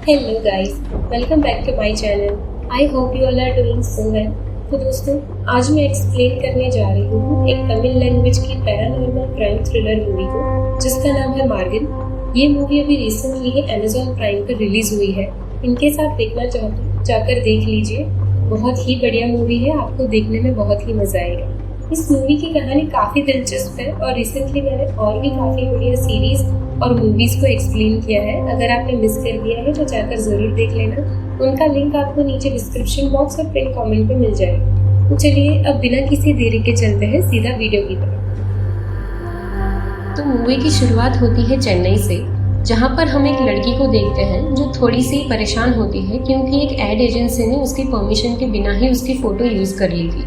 Hello guys, welcome back to my channel. I hope you all are doing so well. तो दोस्तों, आज मैं explain करने जा रही हूँ एक तमिल लैंग्वेज की पैरानॉर्मल क्राइम थ्रिलर मूवी को, जिसका नाम है मार्गन। ये मूवी अभी रिसेंटली ही अमेज़न प्राइम पर रिलीज हुई है। इनके साथ देखना चाहते हो जाकर देख लीजिए। बहुत ही बढ़िया मूवी है, आपको देखने में बहुत ही मजा आएगा। इस मूवी की कहानी काफ़ी दिलचस्प है और रिसेंटली मैंने और भी काफ़ी बढ़िया सीरीज और मूवीज़ को एक्सप्लेन किया है। अगर आपने मिस कर दिया है तो जाकर ज़रूर देख लेना। उनका लिंक आपको नीचे डिस्क्रिप्शन बॉक्स और पिन कमेंट में मिल जाएगा। तो चलिए अब बिना किसी देरी के चलते हैं सीधा वीडियो की तरफ। तो मूवी की शुरुआत होती है चेन्नई से, जहाँ पर हम एक लड़की को देखते हैं जो थोड़ी सी परेशान होती है क्योंकि एक एड एजेंसी ने उसकी परमिशन के बिना ही उसकी फ़ोटो यूज़ कर ली थी।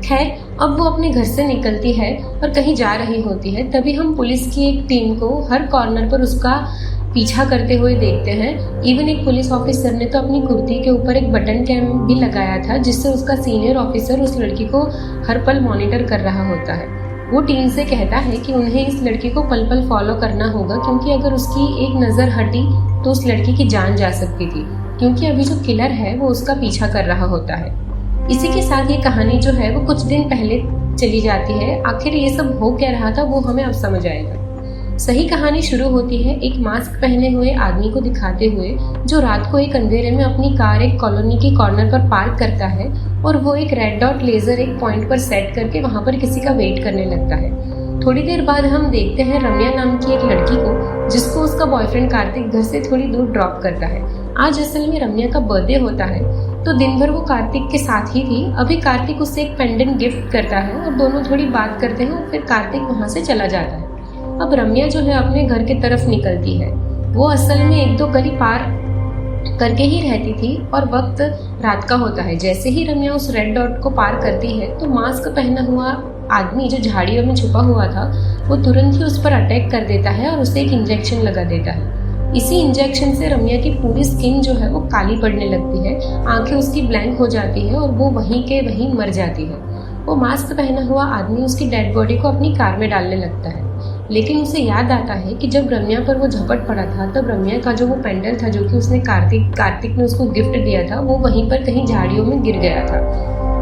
खैर, अब वो अपने घर से निकलती है और कहीं जा रही होती है। तभी हम पुलिस की एक टीम को हर कॉर्नर पर उसका पीछा करते हुए देखते हैं। इवन एक पुलिस ऑफिसर ने तो अपनी कुर्ती के ऊपर एक बटन कैम भी लगाया था, जिससे उसका सीनियर ऑफिसर उस लड़की को हर पल मॉनिटर कर रहा होता है। वो टीम से कहता है कि उन्हें इस लड़की को पल पल फॉलो करना होगा, क्योंकि अगर उसकी एक नज़र हटी तो उस लड़की की जान जा सकती थी, क्योंकि अभी जो किलर है वो उसका पीछा कर रहा होता है। इसी के साथ ये कहानी जो है वो कुछ दिन पहले चली जाती है। आखिर ये सब हो क्या रहा था वो हमें अब समझ आएगा। सही कहानी शुरू होती है एक मास्क पहने हुए आदमी को दिखाते हुए, जो रात को एक अंधेरे में अपनी कार एक कॉलोनी के कॉर्नर पर पार्क करता है और वो एक रेड डॉट लेजर एक पॉइंट पर सेट करके वहाँ पर किसी का वेट करने लगता है। थोड़ी देर बाद हम देखते हैं रम्या नाम की एक लड़की को, जिसको उसका बॉयफ्रेंड कार्तिक घर से थोड़ी दूर ड्रॉप करता है। आज असल में रम्या का बर्थडे होता है, तो दिन भर वो कार्तिक के साथ ही थी। अभी कार्तिक उससे एक पेंडेंट गिफ्ट करता है और दोनों थोड़ी बात करते हैं और फिर कार्तिक वहाँ से चला जाता है। अब रम्या जो है अपने घर की तरफ निकलती है। वो असल में एक दो गली पार करके ही रहती थी और वक्त रात का होता है। जैसे ही रम्या उस रेड डॉट को पार करती है तो मास्क पहना हुआ आदमी जो झाड़ियों में छुपा हुआ था वो तुरंत ही उस पर अटैक कर देता है और उसे एक इंजेक्शन लगा देता है। इसी इंजेक्शन से रम्या की पूरी स्किन जो है वो काली पड़ने लगती है, आंखें उसकी ब्लैंक हो जाती है और वो वहीं के वहीं मर जाती है। वो मास्क पहना हुआ आदमी उसकी डेड बॉडी को अपनी कार में डालने लगता है, लेकिन उसे याद आता है कि जब रम्या पर वो झपट पड़ा था तब रम्या का जो वो पेंडल था जो कि उसने कार्तिक ने उसको गिफ्ट दिया था वो वहीं पर कहीं झाड़ियों में गिर गया था।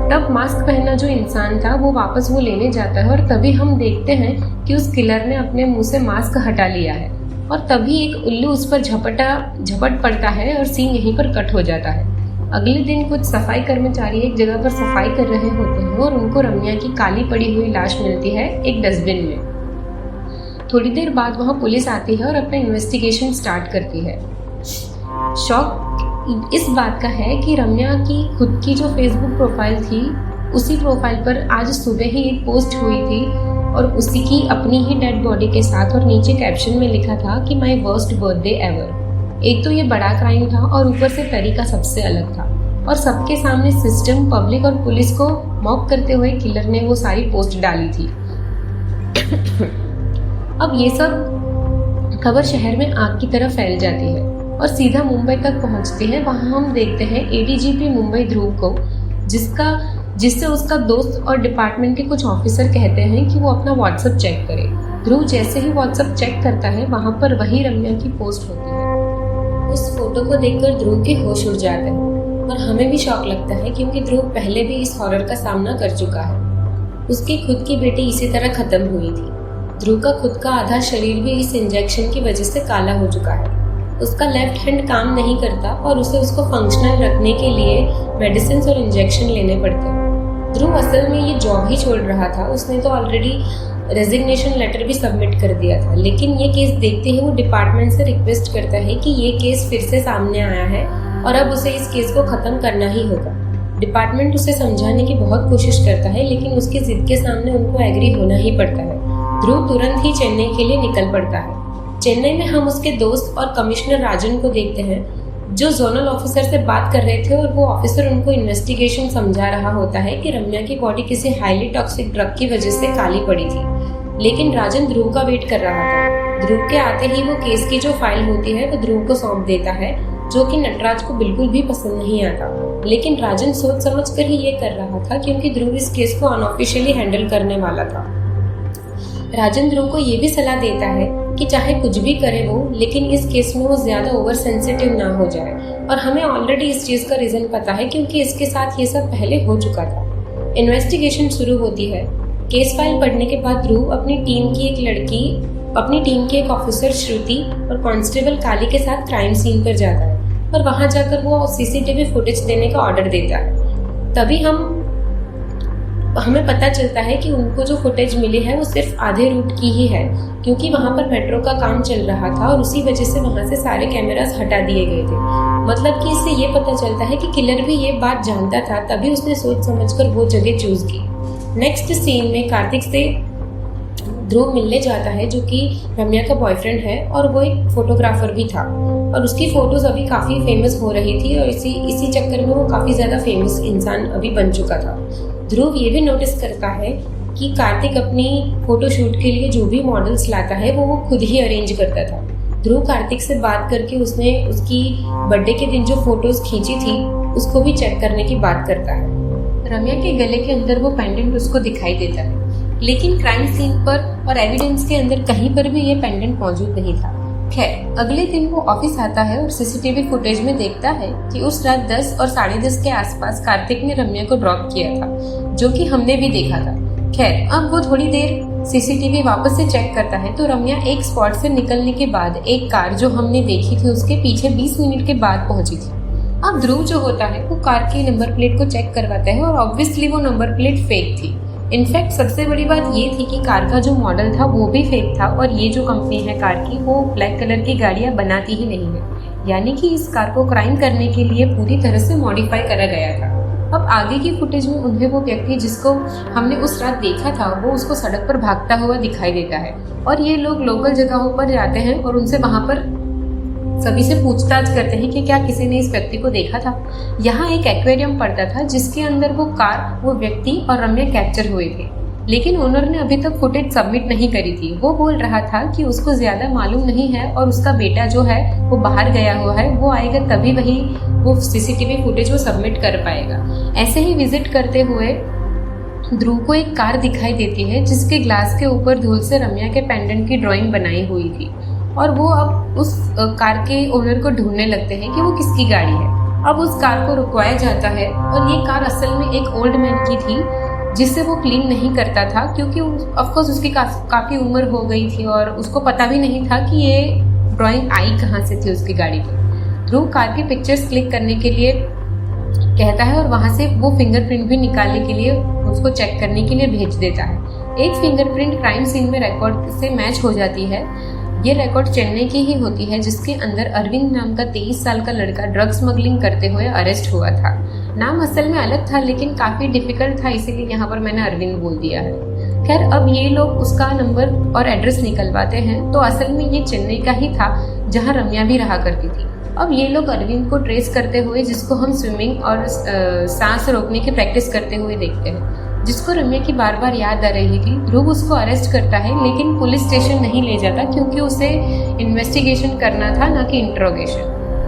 तब मास्क पहना जो इंसान था वो वापस वो लेने जाता है और तभी हम देखते हैं कि उस किलर ने अपने मुंह से मास्क हटा लिया है और तभी एक उल्लू उस पर झपट पड़ता है और सीन यहीं पर कट हो जाता है। अगले दिन कुछ सफाई कर्मचारी एक जगह पर सफाई कर रहे होते हैं और उनको रम्या की काली पड़ी हुई लाश मिलती है एक डस्टबिन में। थोड़ी देर बाद वहाँ पुलिस आती है और अपना इन्वेस्टिगेशन स्टार्ट करती है। शॉक इस बात का है कि रम्या की खुद की जो फेसबुक प्रोफाइल थी उसी प्रोफाइल पर आज सुबह ही एक पोस्ट हुई थी और उसी की अपनी ही डेड बॉडी के साथ, और नीचे कैप्शन में लिखा था कि माई वर्स्ट बर्थडे एवर। एक तो ये बड़ा क्राइम था और ऊपर से तरीका सबसे अलग था और सबके सामने सिस्टम, पब्लिक और पुलिस को मॉक करते हुए किलर ने वो सारी पोस्ट डाली थी। अब ये सब खबर शहर में आग की तरह फैल जाती है और सीधा मुंबई तक पहुंचती है। वहां हम देखते हैं एडीजीपी मुंबई ध्रुव को, जिससे उसका दोस्त और डिपार्टमेंट के कुछ ऑफिसर कहते हैं कि वो अपना व्हाट्सएप चेक करे। ध्रुव जैसे ही व्हाट्सएप चेक करता है वहां पर वही रम्या की पोस्ट होती है। उस फोटो को देखकर ध्रुव के होश उड़ जाते हैं और हमें भी शौक लगता है, क्योंकि ध्रुव पहले भी इस हॉरर का सामना कर चुका है। उसकी खुद की बेटी इसी तरह खत्म हुई थी। ध्रुव का खुद का आधा शरीर भी इस इंजेक्शन की वजह से काला हो चुका है। उसका लेफ्ट हैंड काम नहीं करता और उसको फंक्शनल रखने के लिए मेडिसिन और इंजेक्शन लेने पड़ते हैं। ध्रुव असल में ये जॉब ही छोड़ रहा था। उसने तो ऑलरेडी रेजिग्नेशन लेटर भी सबमिट कर दिया था, लेकिन ये केस देखते ही वो डिपार्टमेंट से रिक्वेस्ट करता है कि ये केस फिर से सामने आया है और अब उसे इस केस को ख़त्म करना ही होगा। डिपार्टमेंट उसे समझाने की बहुत कोशिश करता है, लेकिन उसकी जिद के सामने उनको एग्री होना ही पड़ता है। ध्रुव तुरंत ही चेन्नई के लिए निकल पड़ता है। चेन्नई में हम उसके दोस्त और कमिश्नर राजन को देखते हैं, जो जोनल ऑफिसर से बात कर रहे थे और वो ऑफिसर उनको इन्वेस्टिगेशन समझा रहा होता है कि रम्या की बॉडी किसी हाईली टॉक्सिक ड्रग की वजह से काली पड़ी थी। लेकिन राजन ध्रुव का वेट कर रहा था। ध्रुव के आते ही वो केस की जो फाइल होती है वो ध्रुव को सौंप देता है, जो कि नटराज को बिल्कुल भी पसंद नहीं आता। लेकिन राजन सोच समझ कर ही ये कर रहा था, क्योंकि ध्रुव इस केस को अनऑफिशियली हैंडल करने वाला था। राजन ध्रुव को ये भी सलाह देता है कि चाहे कुछ भी करे वो, लेकिन इस केस में वो ज़्यादा ओवर सेंसिटिव ना हो जाए। और हमें ऑलरेडी इस चीज़ का रीज़न पता है क्योंकि इसके साथ ये सब पहले हो चुका था। इन्वेस्टिगेशन शुरू होती है। केस फाइल पढ़ने के बाद ध्रुव अपनी टीम की एक ऑफिसर श्रुति और कांस्टेबल काली के साथ क्राइम सीन पर जाता है और वहाँ जाकर वो सीसीटीवी फुटेज देने का ऑर्डर देता है। तभी हमें पता चलता है कि उनको जो फुटेज मिली है वो सिर्फ आधे रूट की ही है, क्योंकि वहाँ पर मेट्रो का काम चल रहा था और उसी वजह से वहाँ से सारे कैमरास हटा दिए गए थे। मतलब कि इससे ये पता चलता है कि किलर भी ये बात जानता था, तभी उसने सोच समझकर वो जगह चूज की। नेक्स्ट सीन में कार्तिक से ध्रुव मिलने जाता है, जो कि रम्या का बॉयफ्रेंड है और वो एक फोटोग्राफर भी था और उसकी फोटोज अभी काफ़ी फेमस हो रही थी और इसी चक्कर में वो काफ़ी ज़्यादा फेमस इंसान अभी बन चुका था। ध्रुव ये भी नोटिस करता है कि कार्तिक अपनी फोटोशूट के लिए जो भी मॉडल्स लाता है वो खुद ही अरेंज करता था। ध्रुव कार्तिक से बात करके उसने उसकी बर्थडे के दिन जो फोटोज खींची थी उसको भी चेक करने की बात करता है। रम्या के गले के अंदर वो पेंडेंट उसको दिखाई देता है, लेकिन क्राइम सीन पर और एविडेंस के अंदर कहीं पर भी ये पेंडेंट मौजूद नहीं था। खैर, अगले दिन वो ऑफिस आता है और सीसीटीवी फुटेज में देखता है कि उस रात 10 और 10:30 के आसपास कार्तिक ने रम्या को ड्रॉप किया था, जो कि हमने भी देखा था। खैर, अब वो थोड़ी देर सीसीटीवी वापस से चेक करता है तो रम्या एक स्पॉट से निकलने के बाद एक कार जो हमने देखी थी उसके पीछे 20 मिनट के बाद पहुंची थी। अब ध्रुव जो होता है वो कार की नंबर प्लेट को चेक करवाता है और ऑब्वियसली वो नंबर प्लेट फेक थी। इनफैक्ट सबसे बड़ी बात ये थी कि कार का जो मॉडल था वो भी फेक था और ये जो कंपनी है कार की वो ब्लैक कलर की गाड़ियाँ बनाती ही नहीं है, यानी कि इस कार को क्राइम करने के लिए पूरी तरह से मॉडिफाई करा गया था। अब आगे की फुटेज में उन्हें वो व्यक्ति जिसको हमने उस रात देखा था वो उसको सड़क पर भागता हुआ दिखाई देता है और ये लोग लोकल जगहों पर जाते हैं और उनसे वहाँ पर सभी से पूछताछ करते हैं कि क्या किसी ने इस व्यक्ति को देखा था। यहाँ एक एक्वेरियम पड़ता था जिसके अंदर वो कार, वो व्यक्ति और रम्या कैप्चर हुए थे, लेकिन ओनर ने अभी तक फुटेज सबमिट नहीं करी थी। वो बोल रहा था कि उसको ज्यादा मालूम नहीं है और उसका बेटा जो है वो बाहर गया हुआ है, वो आएगा तभी वो सीसीटीवी फुटेज वो सबमिट कर पाएगा। ऐसे ही विजिट करते हुए ध्रुव को एक कार दिखाई देती है जिसके ग्लास के ऊपर धूल से रम्या के पेंडेंट की ड्राइंग बनाई हुई थी और वो अब उस कार के ओनर को ढूंढने लगते हैं कि वो किसकी गाड़ी है। अब उस कार को रुकवाया जाता है और ये कार असल में एक ओल्ड मैन की थी जिससे वो क्लीन नहीं करता था, क्योंकि ऑफकोर्स उसकी काफ़ी उम्र हो गई थी और उसको पता भी नहीं था कि ये ड्राइंग आई कहाँ से थी उसकी गाड़ी पर। ध्रुव कार की पिक्चर्स क्लिक करने के लिए कहता है और वहाँ से वो फिंगरप्रिंट भी निकालने के लिए उसको चेक करने के लिए भेज देता है। एक फिंगरप्रिंट क्राइम सीन में रिकॉर्ड से मैच हो जाती है। ये रिकॉर्ड चेन्नई की ही होती है जिसके अंदर अरविंद नाम का 23 साल का लड़का ड्रग स्मगलिंग करते हुए अरेस्ट हुआ था। नाम असल में अलग था लेकिन काफ़ी डिफिकल्ट था, इसीलिए यहाँ पर मैंने अरविंद बोल दिया है। खैर, अब ये लोग उसका नंबर और एड्रेस निकलवाते हैं तो असल में ये चेन्नई का ही था जहाँ रम्या भी रहा करती थी। अब ये लोग अरविंद को ट्रेस करते हुए, जिसको हम स्विमिंग और सांस रोकने की प्रैक्टिस करते हुए देखते हैं, जिसको रम्या की बार बार याद आ रही थी। ध्रुव उसको अरेस्ट करता है लेकिन पुलिस स्टेशन नहीं ले जाता क्योंकि उसे इन्वेस्टिगेशन करना था, ना कि इंट्रोगेशन,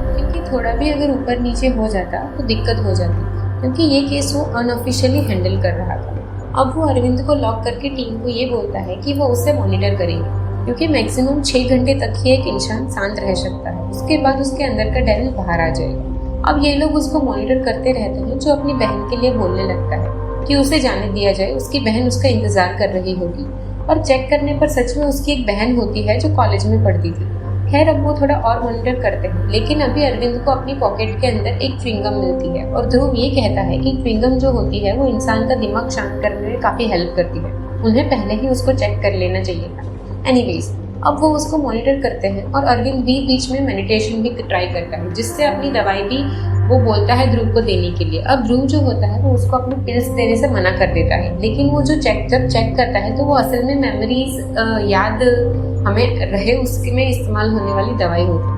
क्योंकि थोड़ा भी अगर ऊपर नीचे हो जाता तो दिक्कत हो जाती, क्योंकि ये केस वो अनऑफिशियली हैंडल कर रहा था। अब वो अरविंद को लॉक करके टीम को ये बोलता है कि वो उसे मॉनिटर करेंगे, क्योंकि मैक्सिमम 6 घंटे तक ही एक इंसान शांत रह सकता है, उसके बाद उसके अंदर का डेविल बाहर आ जाएगा। अब ये लोग उसको मॉनिटर करते रहते हैं, जो अपनी बहन के लिए बोलने लगता है कि उसे जाने दिया जाए, उसकी बहन उसका इंतजार कर रही होगी। और चेक करने पर सच में उसकी एक बहन होती है जो कॉलेज में पढ़ती थी। खैर, अब वो थोड़ा और मॉनिटर करते हैं, लेकिन अभी अरविंद को अपनी पॉकेट के अंदर एक च्युइंगम मिलती है और ध्रुव ये कहता है कि च्युइंगम जो होती है वो इंसान का दिमाग शांत करने में काफ़ी हेल्प करती है, उन्हें पहले ही उसको चेक कर लेना चाहिए था। एनीवेज, अब वो उसको मॉनिटर करते हैं और अरविंद भी बीच में मेडिटेशन भी ट्राई करता है, जिससे अपनी दवाई भी वो बोलता है ध्रुव को देने के लिए। अब ध्रुव जो होता है वो उसको अपनी पिल्स देने से मना कर देता है, लेकिन वो जो जब चेक करता है तो वो असल में मेमोरीज याद हमें रहे उसके में इस्तेमाल होने वाली दवाई होती है।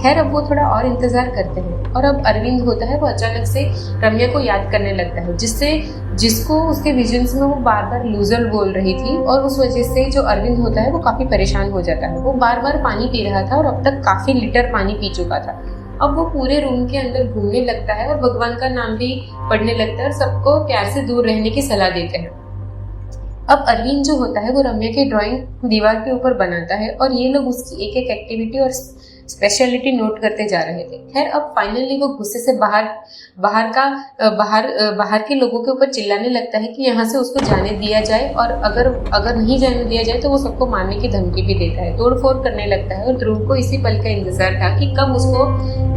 खैर, अब वो थोड़ा और इंतजार करते हैं और अब अरविंद होता है वो अचानक से रम्या को याद करने लगता है, जिसको उसके विजन्स में वो बार बार लूजर बोल रही थी, और उस वजह से जो अरविंद होता है वो काफ़ी परेशान हो जाता है। वो बार बार पानी पी रहा था और अब तक काफ़ी लीटर पानी पी चुका था। अब वो पूरे रूम के अंदर घूमने लगता है और भगवान का नाम भी पढ़ने लगता है और सबको प्यार से दूर रहने की सलाह देते हैं। अब अरविंद जो होता है वो रम्या की ड्राइंग दीवार के ऊपर बनाता है और ये लोग उसकी एक एक एक्टिविटी और स्पेशलिटी नोट करते जा रहे थे। खैर अब फाइनली वो गुस्से से बाहर के लोगों के ऊपर चिल्लाने लगता है कि यहाँ से उसको जाने दिया जाए, और अगर नहीं जाने दिया जाए तो वो सबको मारने की धमकी भी देता है, तोड़फोड़ करने लगता है। और ध्रुव को इसी पल का इंतजार था कि कब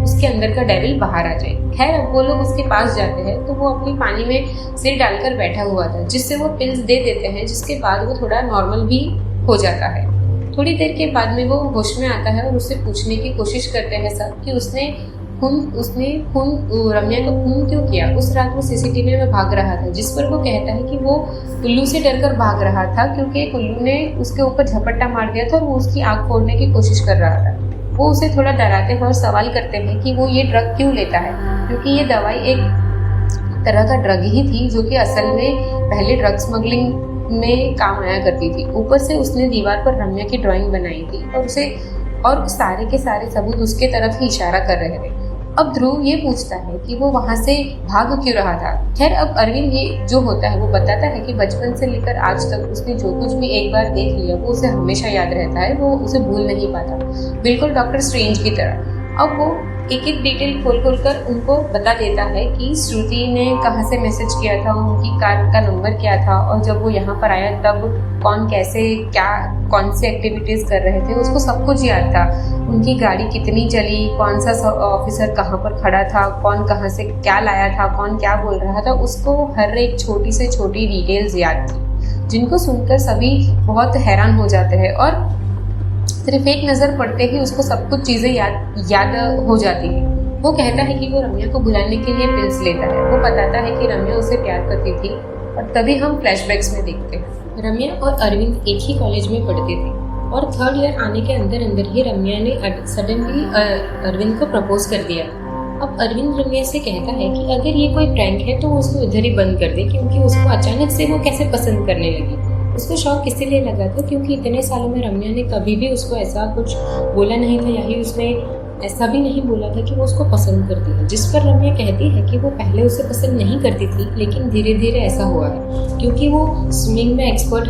उसके अंदर का डेविल बाहर आ जाए। खैर अब वो लोग उसके पास जाते हैं तो वो अपनी पानी में सिर डालकर बैठा हुआ था, जिससे वो पिल्स दे देते हैं, जिसके बाद वो थोड़ा नॉर्मल भी हो जाता है। थोड़ी देर के बाद में वो होश में आता है और उससे पूछने की कोशिश करते हैं सब कि उसने रम्या को खून क्यों किया। उस रात वो सीसीटीवी में भाग रहा था, जिस पर वो कहता है कि वो उल्लू से डरकर भाग रहा था क्योंकि एक उल्लू ने उसके ऊपर झपट्टा मार दिया था और वो उसकी आँख फोड़ने की कोशिश कर रहा था। वो उसे थोड़ा डराते हैं और सवाल करते हैं कि वो ये ड्रग क्यों लेता है, क्योंकि ये दवाई एक तरह का ड्रग ही थी जो कि असल में पहले ड्रग स्मगलिंग में काम आया करती थी। ऊपर से उसने दीवार पर रम्या की ड्राइंग बनाई थी और सारे के सारे सबूत उसके तरफ ही इशारा कर रहे थे। अब ध्रुव ये पूछता है कि वो वहाँ से भाग क्यों रहा था। खैर अब अरविंद ये जो होता है वो बताता है कि बचपन से लेकर आज तक उसने जो कुछ भी एक बार देख लिया वो उसे हमेशा याद रहता है, वो उसे भूल नहीं पाता, बिल्कुल डॉक्टर स्ट्रेंज की तरह। अब वो एक एक डिटेल खोल कर उनको बता देता है कि श्रुति ने कहाँ से मैसेज किया था, उनकी कार का नंबर क्या था, और जब वो यहाँ पर आया तब कौन से एक्टिविटीज़ कर रहे थे, उसको सब कुछ याद था। उनकी गाड़ी कितनी चली, कौन सा ऑफिसर कहाँ पर खड़ा था, कौन कहाँ से क्या लाया था, कौन क्या बोल रहा था, उसको हर एक छोटी से छोटी डिटेल्स याद थी, जिनको सुनकर सभी बहुत हैरान हो जाते हैं और सिर्फ एक नज़र पड़ते ही उसको सब कुछ चीज़ें याद हो जाती है। वो कहता है कि वो रम्या को भुलाने के लिए पिल्स लेता है। वो बताता है कि रम्या उसे प्यार करती थी, और तभी हम फ्लैशबैक्स में देखते हैं रम्या और अरविंद एक ही कॉलेज में पढ़ते थे और 3rd ईयर आने के अंदर ही रम्या ने सडनली अरविंद को प्रपोज कर दिया। अब अरविंद रम्या से कहता है कि अगर ये कोई प्रैंक है तो वो उसको इधर ही बंद कर दे, क्योंकि उसको अचानक से वो कैसे पसंद करने लगी। उसको शौक इसीलिए लगा था क्योंकि इतने सालों में रम्या ने कभी भी उसको ऐसा कुछ बोला नहीं था, या ही उसने ऐसा भी नहीं बोला था कि वो उसको पसंद करती है। जिस पर रम्या कहती है कि वो पहले उसे पसंद नहीं करती थी, लेकिन धीरे धीरे ऐसा हुआ है क्योंकि वो स्विमिंग में एक्सपर्ट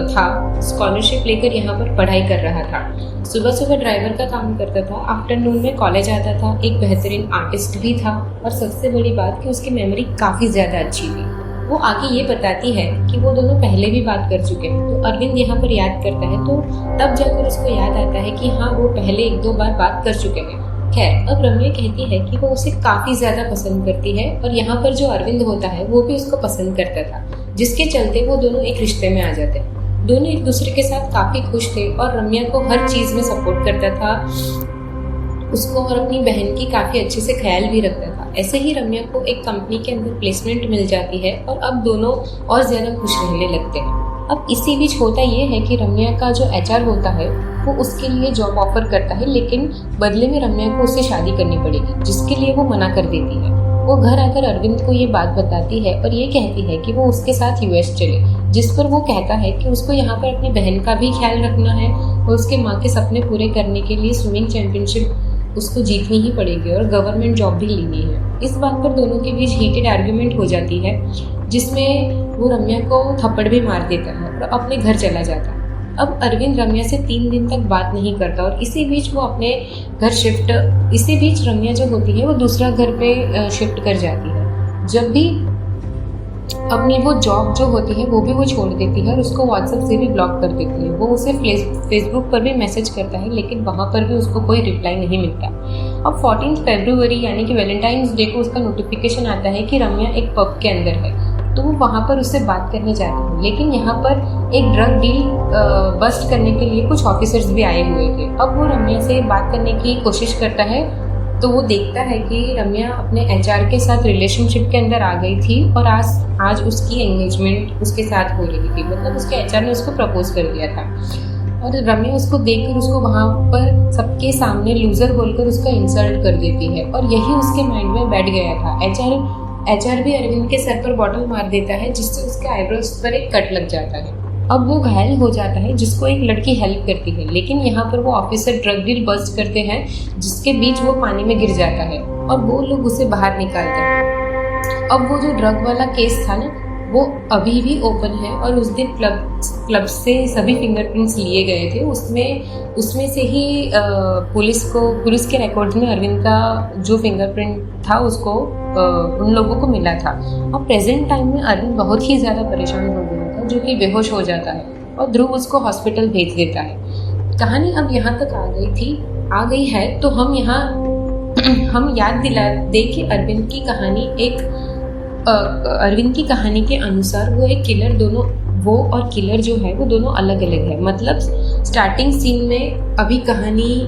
था, स्कॉलरशिप लेकर यहाँ पर पढ़ाई कर रहा था, सुबह सुबह ड्राइवर का काम करता था, आफ्टरनून में कॉलेज आता था, एक बेहतरीन आर्टिस्ट भी था, और सबसे बड़ी बात कि उसकी मेमोरी काफ़ी ज़्यादा अच्छी थी। वो आगे ये बताती है कि वो दोनों पहले भी बात कर चुके हैं। तो अरविंद यहाँ पर याद करता है, तो तब जाकर उसको याद आता है कि हाँ वो पहले 1-2 बार बात कर चुके हैं। खैर अब रम्या कहती है कि वो उसे काफ़ी ज़्यादा पसंद करती है, और यहाँ पर जो अरविंद होता है वो भी उसको पसंद करता था, जिसके चलते वो दोनों एक रिश्ते में आ जाते हैं। दोनों एक दूसरे के साथ काफ़ी खुश थे और रम्या को हर चीज़ में सपोर्ट करता था, उसको और अपनी बहन की काफ़ी अच्छे से ख्याल भी रखता था। ऐसे ही रम्या को एक कंपनी के अंदर प्लेसमेंट मिल जाती है और अब दोनों और ज़्यादा खुश रहने लगते हैं। अब इसी बीच होता ये है कि रम्या का जो HR होता है वो उसके लिए जॉब ऑफर करता है, लेकिन बदले में रम्या को उससे शादी करनी पड़ेगी, जिसके लिए वो मना कर देती है। वो घर आकर अरविंद को ये बात बताती है और ये कहती है कि वो उसके साथ US चले, जिस पर वो कहता है कि उसको यहाँ पर अपनी बहन का भी ख्याल रखना है और उसके माँ के सपने पूरे करने के लिए स्विमिंग चैंपियनशिप उसको जीतनी ही पड़ेगी और गवर्नमेंट जॉब भी लेनी है। इस बात पर दोनों के बीच हीटेड आर्ग्यूमेंट हो जाती है, जिसमें वो रम्या को थप्पड़ भी मार देता है और अपने घर चला जाता है। अब अरविंद रम्या से 3 दिन तक बात नहीं करता और इसी बीच रम्या जो होती है वो दूसरा घर पे शिफ्ट कर जाती है। जब भी अपनी वो जॉब जो होती है वो भी वो छोड़ देती है और उसको व्हाट्सएप से भी ब्लॉक कर देती है। वो उसे फेसबुक पर भी मैसेज करता है, लेकिन वहाँ पर भी उसको कोई रिप्लाई नहीं मिलता। अब 14 फरवरी यानी कि वैलेंटाइंस डे को उसका नोटिफिकेशन आता है कि रम्या एक पब के अंदर है, तो वो वहाँ पर उससे बात करने जाती है। लेकिन यहाँ पर एक ड्रग डील बस्ट करने के लिए कुछ ऑफिसर्स भी आए हुए थे। अब वो रम्या से बात करने की कोशिश करता है, तो वो देखता है कि रम्या अपने HR के साथ रिलेशनशिप के अंदर आ गई थी और आज उसकी एंगेजमेंट उसके साथ हो रही थी, मतलब उसके HR ने उसको प्रपोज कर दिया था। और रम्या उसको देखकर उसको वहाँ पर सबके सामने लूज़र बोलकर उसका इंसल्ट कर देती है और यही उसके माइंड में बैठ गया था। HR भी अरविंद के सर पर बॉटल मार देता है, जिससे उसके आईब्रोज पर एक कट लग जाता है। अब वो घायल हो जाता है, जिसको एक लड़की हेल्प करती है, लेकिन यहाँ पर वो ऑफिसर ड्रग डील बस्ट करते हैं, जिसके बीच वो पानी में गिर जाता है और वो लोग उसे बाहर निकालते हैं। अब वो जो ड्रग वाला केस था ना, वो अभी भी ओपन है और उस दिन क्लब से सभी फिंगरप्रिंट्स लिए गए थे। उसमें से ही पुलिस के रिकॉर्ड में अरविंद का जो फिंगरप्रिंट था उसको उन लोगों को मिला था। अब प्रेजेंट टाइम में अरविंद बहुत ही ज़्यादा परेशान हो गया था, जो कि बेहोश हो जाता है और ध्रुव उसको हॉस्पिटल भेज देता है। कहानी अब यहाँ तक आ गई है, तो हम याद दिला दे कि अरविंद की कहानी के अनुसार वो एक किलर वो और किलर जो है वो दोनों अलग अलग है। मतलब स्टार्टिंग सीन में अभी कहानी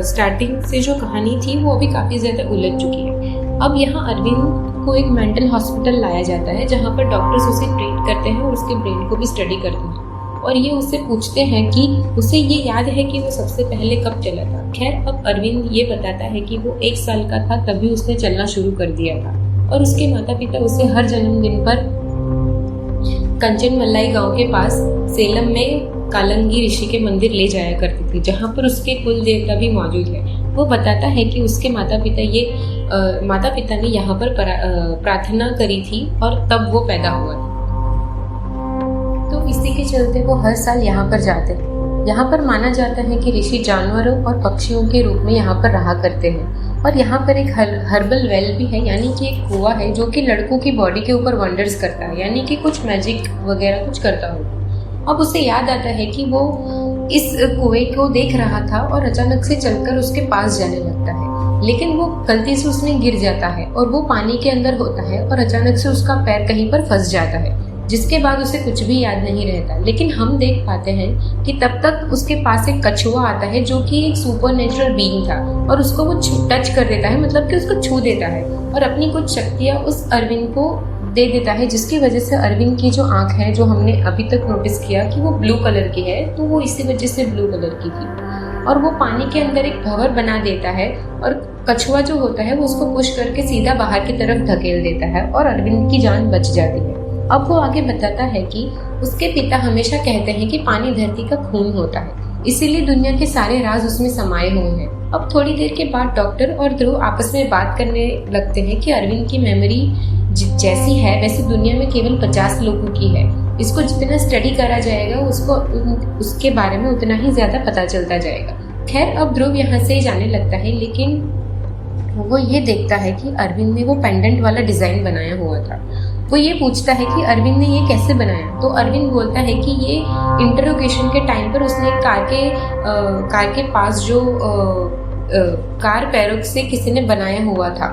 स्टार्टिंग से जो कहानी थी वो अभी काफ़ी ज़्यादा उलझ चुकी है। अब यहाँ अरविंद को एक मेंटल हॉस्पिटल लाया जाता है, जहाँ पर डॉक्टर्स उसे ट्रीट करते हैं और उसके ब्रेन को भी स्टडी करते हैं और ये उससे पूछते हैं कि उसे ये याद है कि वो सबसे पहले कब चला था। खैर, अब अरविंद ये बताता है कि वो 1 साल का था तभी उसने चलना शुरू कर दिया था और उसके माता पिता उसे हर जन्मदिन पर कंचनमल्लाई गांव के पास सेलम में कालंगी ऋषि के मंदिर ले जाया करती थी, जहाँ पर उसके कुल देवता भी मौजूद है। वो बताता है कि उसके माता पिता ने यहाँ पर प्रार्थना करी थी और तब वो पैदा हुआ था। तो इसी के चलते वो हर साल यहाँ पर जाते हैं। यहाँ पर माना जाता है कि ऋषि जानवरों और पक्षियों के रूप में यहाँ पर रहा करते हैं और यहाँ पर एक हर्बल वेल भी है, यानी कि एक कुआं है जो कि लड़कों की बॉडी के ऊपर वंडर्स करता है, यानी कि कुछ मैजिक वगैरह कुछ करता हो। अब उसे याद आता है कि वो इस कुएं को देख रहा था और अचानक से चलकर उसके पास जाने लगता है, लेकिन वो गलती से उसमें गिर जाता है और वो पानी के अंदर होता है और अचानक से उसका पैर कहीं पर फंस जाता है, जिसके बाद उसे कुछ भी याद नहीं रहता। लेकिन हम देख पाते हैं कि तब तक उसके पास एक कछुआ आता है जो कि एक सुपर नेचुरल बीइंग था और उसको वो टच कर देता है, मतलब कि उसको छू देता है और अपनी कुछ शक्तियाँ उस अरविंद को दे देता है, जिसकी वजह से अरविंद की जो आँख है, जो हमने अभी तक नोटिस किया कि वो ब्लू कलर की है, तो वो इसी वजह से ब्लू कलर की थी। और वो पानी के अंदर एक भंवर बना देता है और कछुआ जो होता है वो उसको पुश करके सीधा बाहर की तरफ धकेल देता है और अरविंद की जान बच जाती है। अब वो आगे बताता है कि उसके पिता हमेशा कहते हैं कि पानी धरती का खून होता है, इसीलिए दुनिया के सारे राज उसमें समाये हुए हैं। अब थोड़ी देर के बाद डॉक्टर और ध्रुव आपस में बात करने लगते हैं कि अरविंद की मेमोरी जैसी है वैसे दुनिया में केवल 50 लोगों की है। इसको जितना स्टडी करा जाएगा उसके बारे में उतना ही ज्यादा पता चलता जाएगा। खैर, अब ध्रुव यहाँ से जाने लगता है, लेकिन वो ये देखता है कि अरविंद ने वो पेंडेंट वाला डिजाइन बनाया हुआ था। वो ये पूछता है कि अरविंद ने ये कैसे बनाया, तो अरविंद बोलता है कि ये इंटरोगेशन के टाइम पर उसने कार के पास जो कार पैरों से किसी ने बनाया हुआ था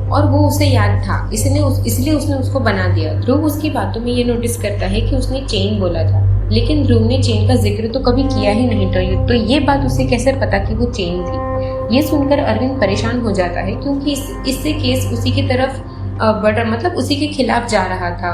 और वो उसे याद था, इसलिए उसने उसको बना दिया। ध्रुव उसकी बातों में ये नोटिस करता है कि उसने चेन बोला था, लेकिन ध्रुव ने चेन का जिक्र तो कभी किया ही नहीं था, तो ये बात उसे कैसे पता कि वो चेन थी। ये सुनकर अरविंद परेशान हो जाता है, क्योंकि इससे केस उसी की तरफ मतलब उसी के खिलाफ जा रहा था।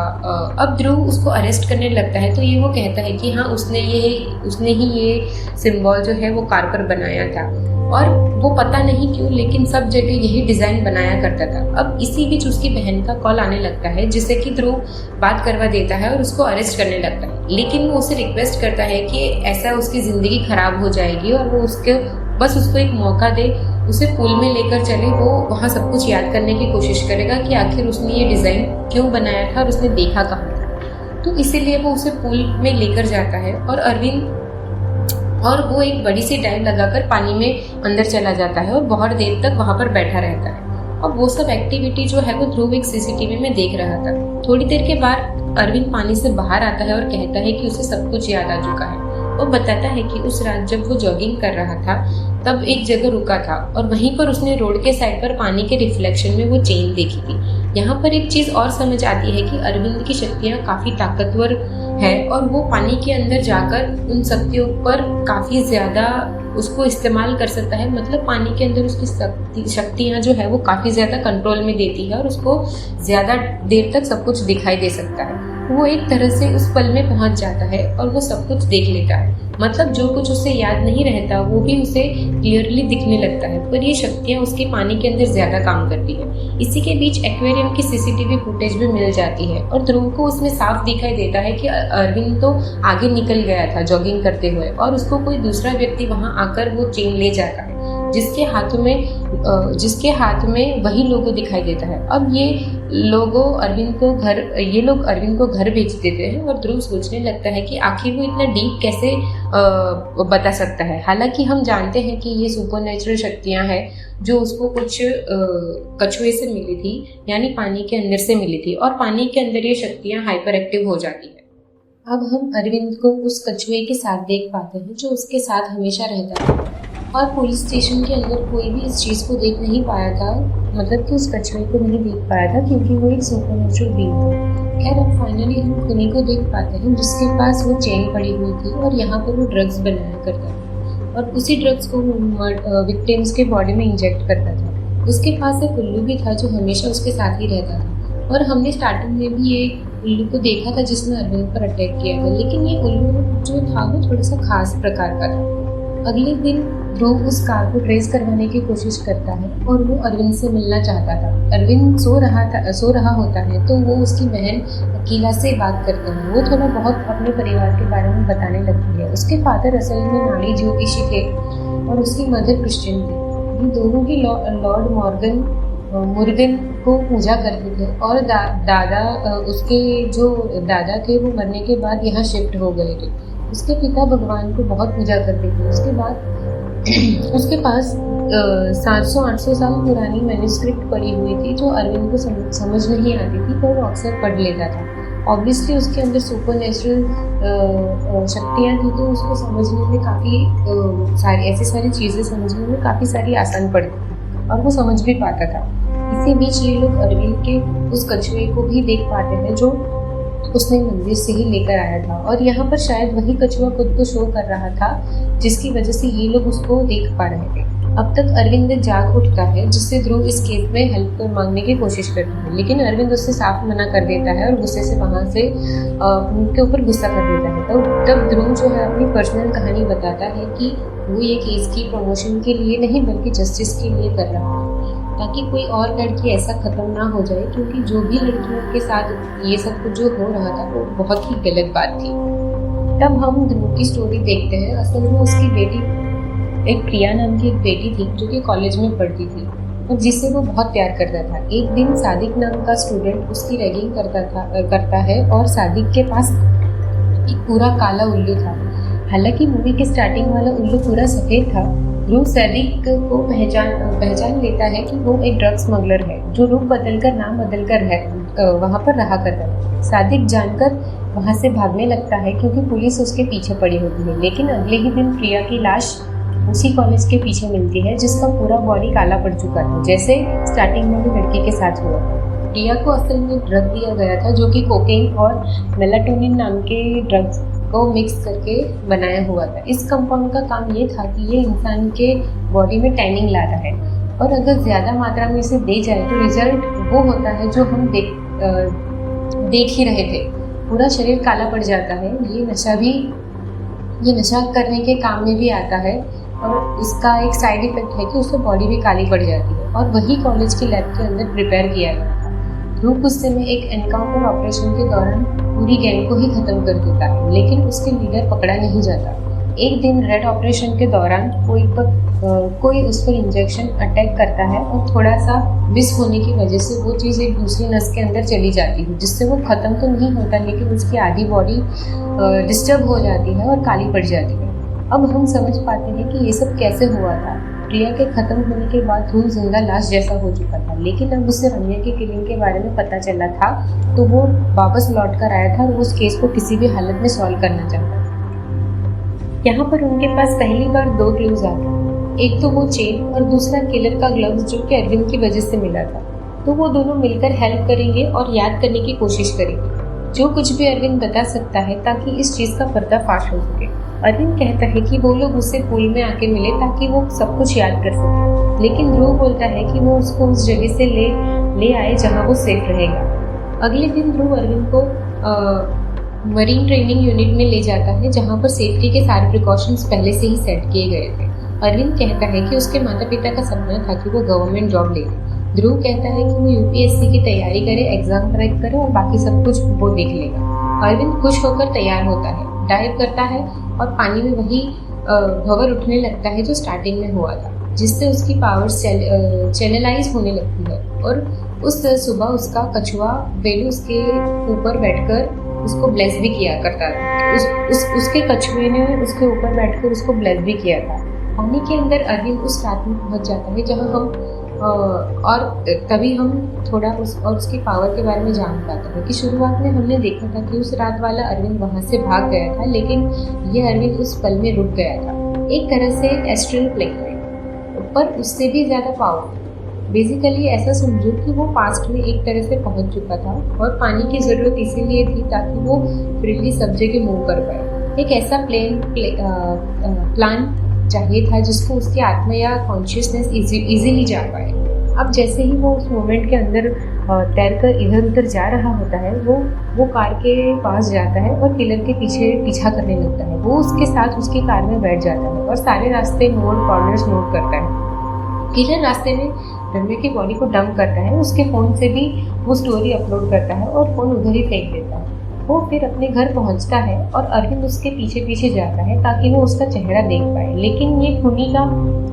अब ध्रुव उसको अरेस्ट करने लगता है, तो ये वो कहता है कि हाँ, उसने ही ये सिंबल जो है वो कार पर बनाया था और वो पता नहीं क्यों, लेकिन सब जगह यही डिजाइन बनाया करता था। अब इसी बीच उसकी बहन का कॉल आने लगता है, जिससे कि ध्रुव बात करवा देता है और उसको अरेस्ट करने लगता है, लेकिन वो उसे रिक्वेस्ट करता है कि ऐसा उसकी जिंदगी खराब हो जाएगी और वो उसको एक मौका दे, उसे पूल में लेकर चले, वो वहाँ सब कुछ याद करने की कोशिश करेगा कि आखिर उसने ये डिजाइन क्यों बनाया था और उसने देखा कहाँ था। तो इसीलिए वो उसे पूल में लेकर जाता है और वो एक बड़ी सी डाइव लगाकर पानी में अंदर चला जाता है और बहुत देर तक वहाँ पर बैठा रहता है। और वो सब एक्टिविटी जो है वो ध्रुव एक सीसीटीवी में देख रहा था। थोड़ी देर के बाद अरविंद पानी से बाहर आता है और कहता है कि उसे सब कुछ याद आ चुका है। वो बताता है कि उस रात जब वो जॉगिंग कर रहा था तब एक जगह रुका था और वहीं पर उसने रोड के साइड पर पानी के रिफ्लेक्शन में वो चेन देखी थी। यहाँ पर एक चीज और समझ आती है कि अरविंद की शक्तियाँ काफी ताकतवर है और वो पानी के अंदर जाकर उन शक्तियों पर काफी ज्यादा उसको इस्तेमाल कर सकता है। मतलब पानी के अंदर उसकी शक्तियाँ जो है वो काफी ज्यादा कंट्रोल में देती है और उसको ज्यादा देर तक सब कुछ दिखाई दे सकता है। वो एक तरह से उस पल में पहुंच जाता है और वो सब कुछ देख लेता है। मतलब जो कुछ उसे याद नहीं रहता वो भी उसे क्लियरली दिखने लगता है, पर ये शक्तियाँ उसके पानी के अंदर ज्यादा काम करती है। इसी के बीच एक्वेरियम की सीसीटीवी फुटेज भी मिल जाती है और ध्रुव को उसमें साफ दिखाई देता है कि अरविंद तो आगे निकल गया था जॉगिंग करते हुए और उसको कोई दूसरा व्यक्ति वहां आकर वो चेन ले जाता है, जिसके हाथ में वही लोगो दिखाई देता है। अब ये ये लोग अरविंद को घर भेज देते हैं और ध्रुव सोचने लगता है कि आखिर वो इतना डीप कैसे बता सकता है। हालांकि हम जानते हैं कि ये सुपरनेचुरल शक्तियां हैं जो उसको कुछ कछुए से मिली थी, यानी पानी के अंदर से मिली थी, और पानी के अंदर ये शक्तियां हाइपर एक्टिव हो जाती है। अब हम अरविंद को उस कछुए के साथ देख पाते हैं जो उसके साथ हमेशा रहता है, और पुलिस स्टेशन के अंदर कोई भी इस चीज़ को देख नहीं पाया था, मतलब कि उस कछुए को नहीं देख पाया था, क्योंकि वो एक सुपरनेचुरल बीइंग था। खैर, अब फाइनली हम खुनी को देख पाते हैं जिसके पास वो चेन पड़ी हुई थी और यहाँ पर वो ड्रग्स बनाया करता था, और उसी ड्रग्स को विक्टिम्स के बॉडी में इंजेक्ट करता था। उसके पास एक उल्लू भी था जो हमेशा उसके साथ ही रहता था, और हमने स्टार्टिंग में भी ये उल्लू को देखा था जिसने अरविंद पर अटैक किया था, लेकिन ये उल्लू जो था वो थोड़ा सा खास प्रकार का था। अगले दिन ध्रुव उस कार को ट्रेस करवाने की कोशिश करता है और वो अरविंद से मिलना चाहता था। अरविंद सो रहा होता है तो वो उसकी बहन अकीला से बात करते हैं। वो थोड़ा बहुत अपने परिवार के बारे में बताने लगती है। उसके फादर असल में नाड़ी ज्योतिषी थे और उसकी मदर क्रिश्चियन थी। ये दोनों ही लॉर्ड मुर्गन को पूजा करते थे, और उसके जो दादा थे वो मरने के बाद यहाँ शिफ्ट हो गए थे। उसके पिता भगवान को बहुत पूजा करते थे। उसके बाद उसके पास 700-800 साल पुरानी मैन्युस्क्रिप्ट पड़ी हुई थी जो अरविंद को समझ नहीं आती थी, पर वो अक्सर पढ़ लेता था। ऑब्वियसली उसके अंदर सुपरनेचुरल शक्तियाँ थी, तो उसको समझने में काफ़ी ऐसी सारी चीज़ें समझने में काफ़ी सारी आसान पड़ती थी, और वो समझ भी पाता था। इसी बीच ये लोग अरविंद के उस कछुए को भी देख पाते हैं जो उसने मंदिर से ही लेकर आया था, और यहाँ पर शायद वही कछुआ खुद को शो कर रहा था जिसकी वजह से ये लोग उसको देख पा रहे थे। अब तक अरविंद जाग उठता है, जिससे ध्रुव इस केस में हेल्प मांगने की कोशिश करता है, लेकिन अरविंद उससे साफ मना कर देता है और गुस्से से वहाँ से उनके ऊपर गुस्सा कर देता है। तब ध्रुव जो है अपनी पर्सनल कहानी बताता है कि वो ये केस की प्रमोशन के लिए नहीं बल्कि जस्टिस के लिए कर रहा है, ताकि कोई और लड़की ऐसा खत्म ना हो जाए, क्योंकि जो भी लड़कियों के साथ ये सब कुछ जो हो रहा था वो बहुत ही गलत बात थी। तब हम ध्रुव की स्टोरी देखते हैं। असल में उसकी बेटी, एक प्रिया नाम की एक बेटी थी जो कि कॉलेज में पढ़ती थी और जिससे वो बहुत प्यार करता था। एक दिन सादिक नाम का स्टूडेंट उसकी रैगिंग करता है, और सादिक के पास एक पूरा काला उल्लू था। हालांकि मूवी के स्टार्टिंग वाला उल्लू पूरा सफ़ेद था। ध्रुव सादिक को पहचान लेता है कि वो एक ड्रग स्मगलर है जो नाम बदलकर वहाँ पर रहा करता है। सादिक जानकर वहाँ से भागने लगता है क्योंकि पुलिस उसके पीछे पड़ी होती है, लेकिन अगले ही दिन प्रिया की लाश उसी कॉलेज के पीछे मिलती है जिसका पूरा बॉडी काला पड़ चुका था, जैसे स्टार्टिंग में भी लड़की के साथ हुआ था। प्रिया को असल में ड्रग दिया गया था जो कि कोकेन और मेलाटोनिन नाम के ड्रग्स को मिक्स करके बनाया हुआ था। इस कंपाउंड का काम ये था कि ये इंसान के बॉडी में टैनिंग लाता है, और अगर ज़्यादा मात्रा में इसे दे जाए तो रिजल्ट वो होता है जो हम देख ही रहे थे, पूरा शरीर काला पड़ जाता है। ये नशा करने के काम में भी आता है, और इसका एक साइड इफेक्ट है कि उससे बॉडी भी काली पड़ जाती है। और वही कॉलेज के लैब के अंदर प्रिपेयर किया गया था। ध्रुव गुस्से में एक एनकाउंटर ऑपरेशन के दौरान पूरी गैंग को ही खत्म कर देता है, लेकिन उसके लीडर पकड़ा नहीं जाता। एक दिन रेड ऑपरेशन के दौरान कोई उस पर इंजेक्शन अटैक करता है, और थोड़ा सा मिस होने की वजह से वो चीज़ एक दूसरी नस के अंदर चली जाती है, जिससे वो ख़त्म तो नहीं होता, लेकिन उसकी आधी बॉडी डिस्टर्ब हो जाती है और काली पड़ जाती है। अब हम समझ पाते हैं कि ये सब कैसे हुआ था। प्रिया के ख़त्म होने के बाद ध्रुव जिंदा लाश जैसा हो चुका था, लेकिन अब उसे रम्या की किलिंग के बारे में पता चला था, तो वो वापस लौट कर आया था और उस केस को किसी भी हालत में सॉल्व करना चाहता था। यहाँ पर उनके पास पहली बार 2 क्लूज आते हैं, एक तो वो चेन और दूसरा किलर का ग्लव्स जो कि अरविंद की वजह से मिला था। तो वो दोनों मिलकर हेल्प करेंगे और याद करने की कोशिश करेंगे जो कुछ भी अरविंद बता सकता है, ताकि इस चीज़ का पर्दाफाश हो सके। अरविंद कहता है कि वो लोग उससे पूल में आके मिले ताकि वो सब कुछ याद कर सके, लेकिन ध्रुव बोलता है कि वो उसको उस जगह से ले आए जहाँ वो सेफ रहेगा। अगले दिन ध्रुव अरविंद को मरीन ट्रेनिंग यूनिट में ले जाता है, जहाँ पर सेफ्टी के सारे प्रिकॉशंस पहले से ही सेट किए गए थे। अरविंद कहता है कि उसके माता पिता का सपना था कि वो गवर्नमेंट जॉब ले ले। ध्रुव कहता है कि वो यूपीएससी की तैयारी करे, एग्जाम क्रैक करे और बाकी सब कुछ वो देख लेगा। अरविंद खुश होकर तैयार होता है, डाइव करता है और पानी में वही भंवर उठने लगता है जो स्टार्टिंग में हुआ था, जिससे उसकी पावर्स चैनलाइज होने लगती है और उस सुबह उसका कछुआ वेलू उसके ऊपर बैठकर उसको ब्लेस भी किया करता था। उसके कछुए ने उसके ऊपर बैठकर उसको ब्लेस भी किया था। पानी के अंदर अरविंद उस रात में पहुंच जाता है जहां हम और तभी हम थोड़ा उसकी पावर के बारे में जान पाते हैं कि शुरुआत में हमने देखा था कि उस रात वाला अरविंद वहाँ से भाग गया था, लेकिन ये अरविंद उस पल में रुक गया था, एक तरह से एस्ट्रल प्लेन में, पर उससे भी ज़्यादा पावरफुल। बेसिकली ऐसा समझो कि वो पास्ट में एक तरह से पहुंच चुका था और पानी की ज़रूरत इसीलिए थी ताकि वो फ्रीली सब जगह मूव कर पाए। एक ऐसा प्लान चाहिए था जिसको उसकी आत्मा या कॉन्शियसनेस इजीली जा पाए। अब जैसे ही वो उस मोमेंट के अंदर तैरकर इधर उधर जा रहा होता है, वो कार के पास जाता है और किलर के पीछे पीछा करने लगता है। वो उसके साथ उसकी कार में बैठ जाता है और सारे रास्ते कॉर्नर्स नोट करता है। किलर रास्ते में रणवीर की बॉडी को डंप करता है, उसके फ़ोन से भी वो स्टोरी अपलोड करता है और फ़ोन उधर ही फेंक देता है। वो फिर अपने घर पहुंचता है और अरविंद उसके पीछे पीछे जाता है ताकि वो उसका चेहरा देख पाए, लेकिन ये खूनी का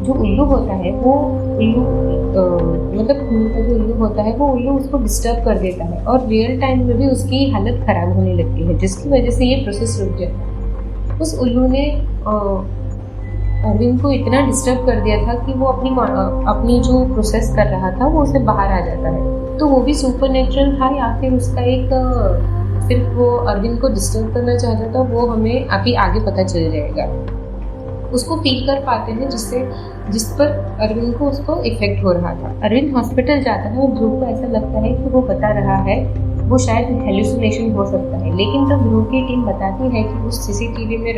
जो उल्लू होता है वो उल्लू खूनी का जो उल्लू होता है वो उल्लू उसको डिस्टर्ब कर देता है और रियल टाइम में भी उसकी हालत ख़राब होने लगती है, जिसकी वजह से ये प्रोसेस रुक जाता है। उस उल्लू ने अरविंद को इतना डिस्टर्ब कर दिया था कि वो अपनी जो प्रोसेस कर रहा था वो उसे बाहर आ जाता है। तो वो भी सुपरनेचुरल था या फिर उसका एक सिर्फ वो अरविंद को डिस्टर्ब करना चाहता था, वो हमें अभी आगे पता चल जाएगा। उसको फील कर पाते हैं जिस पर अरविंद को उसको इफेक्ट हो रहा था। अरविंद हॉस्पिटल जाता है और ध्रुव को ऐसा लगता है कि वो बता रहा है वो शायद हेलुसिनेशन हो सकता है, लेकिन तब ध्रुव की टीम बताती है कि उस सीसीटीवी